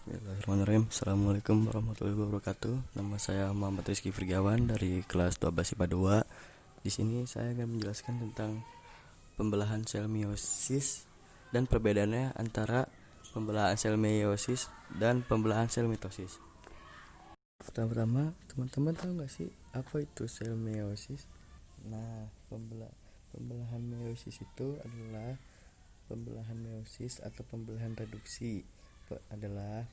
Bismillahirrahmanirrahim. Assalamualaikum warahmatullahi wabarakatuh. Nama saya Muhammad Rizky Firgawan dari kelas 12 IPA 2. Di sini saya akan menjelaskan tentang pembelahan sel meiosis dan perbedaannya antara pembelahan sel meiosis dan pembelahan sel mitosis. Pertama, teman-teman tahu nggak sih apa itu sel meiosis? Nah, pembelahan meiosis itu adalah pembelahan meiosis atau pembelahan reduksi adalah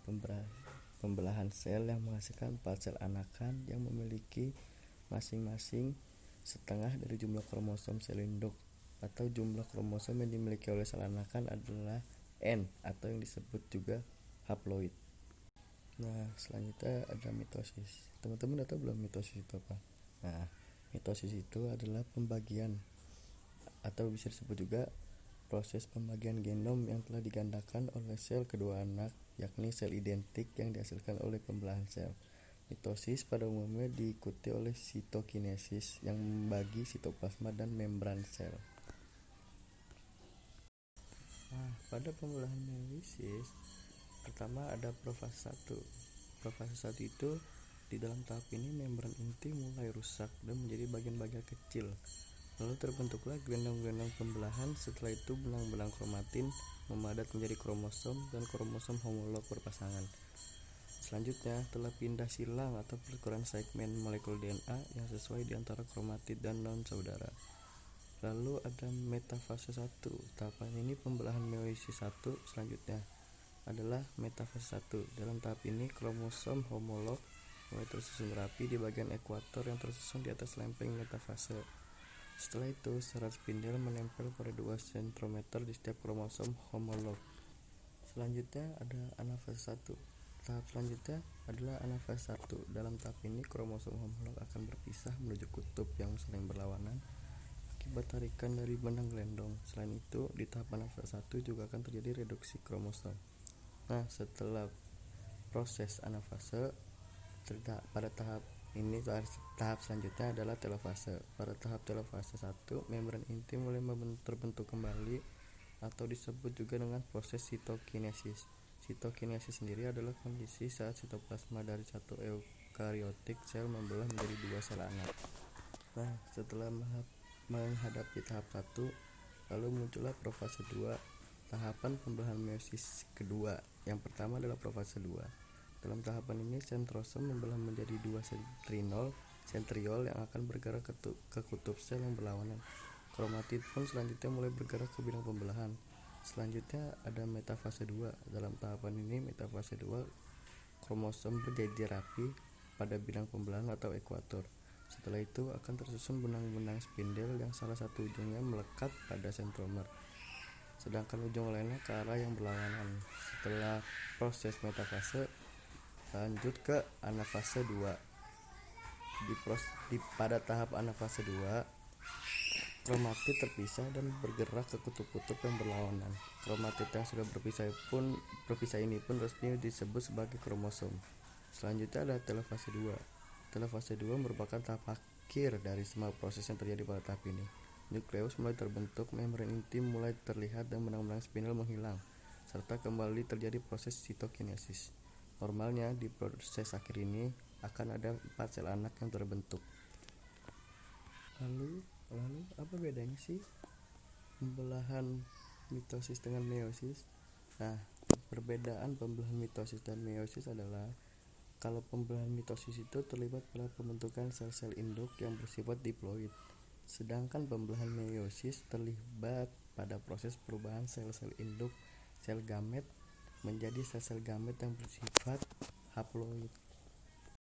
pembelahan sel yang menghasilkan 4 sel anakan yang memiliki masing-masing setengah dari jumlah kromosom sel induk, atau jumlah kromosom yang dimiliki oleh sel anakan adalah N atau yang disebut juga haploid. Nah, selanjutnya ada mitosis. Teman-teman udah tahu belum mitosis itu apa? Nah, mitosis itu adalah pembagian atau bisa disebut juga proses pembagian genom yang telah digandakan oleh sel kedua anak, yakni sel identik yang dihasilkan oleh pembelahan sel. Mitosis pada umumnya diikuti oleh sitokinesis yang membagi sitoplasma dan membran sel. Nah, pada pembelahan meiosis pertama ada profase 1. Profase 1 itu di dalam tahap ini membran inti mulai rusak dan menjadi bagian-bagian kecil. Lalu terbentuklah gelendang-gelendang pembelahan. Setelah itu benang-benang kromatin memadat menjadi kromosom dan kromosom homolog berpasangan. Selanjutnya telah pindah silang atau pertukaran segmen molekul DNA yang sesuai di antara kromatid dan non-saudara. Lalu ada metafase 1. Tahapan ini pembelahan meiosis 1. Selanjutnya adalah metafase 1. Dalam tahap ini kromosom homolog mulai tersusun rapi di bagian ekuator yang tersusun di atas lempeng metafase. Setelah itu, serat spindel menempel pada 2 sentrometer di setiap kromosom homolog. Selanjutnya ada anafase 1. Tahap selanjutnya adalah anafase 1. Dalam tahap ini, kromosom homolog akan berpisah menuju kutub yang saling berlawanan akibat tarikan dari benang gelendong. Selain itu, di tahap anafase 1 juga akan terjadi reduksi kromosom. Nah, setelah proses anafase, pada tahap selanjutnya adalah telofase. Pada tahap telofase 1, membran inti mulai terbentuk kembali atau disebut juga dengan proses sitokinesis. Sitokinesis sendiri adalah kondisi saat sitoplasma dari satu eukariotik sel membelah menjadi 2 sel anak. Nah, setelah menghadapi tahap 1, lalu muncullah profase 2, tahapan pembelahan meiosis kedua. Yang pertama adalah profase 2. Dalam tahapan ini, sentrosom membelah menjadi 2 sentriol yang akan bergerak ke kutub sel yang berlawanan. Kromatid pun selanjutnya mulai bergerak ke bidang pembelahan. Selanjutnya ada metafase 2. Dalam tahapan ini, metafase 2, kromosom berjejer rapi pada bidang pembelahan atau ekuator. Setelah itu akan tersusun benang-benang spindel yang salah satu ujungnya melekat pada sentromer, sedangkan ujung lainnya ke arah yang berlawanan. Setelah proses metafase, lanjut ke anafase 2. Pada tahap anafase 2, kromatid terpisah dan bergerak ke kutub-kutub yang berlawanan. Kromatid yang sudah berpisah ini pun resmi disebut sebagai kromosom. Selanjutnya ada telofase 2. Telofase 2 merupakan tahap akhir dari semua proses yang terjadi pada tahap ini. Nukleus mulai terbentuk, membran inti mulai terlihat dan benang-benang spindel menghilang, serta kembali terjadi proses sitokinesis. Normalnya di proses akhir ini akan ada 4 sel anak yang terbentuk. Lalu apa bedanya sih pembelahan mitosis dengan meiosis? Nah, perbedaan pembelahan mitosis dan meiosis adalah kalau pembelahan mitosis itu terlibat pada pembentukan sel-sel induk yang bersifat diploid, sedangkan pembelahan meiosis terlibat pada proses perubahan sel-sel induk sel gamet menjadi sel-sel gamet yang bersifat haploid.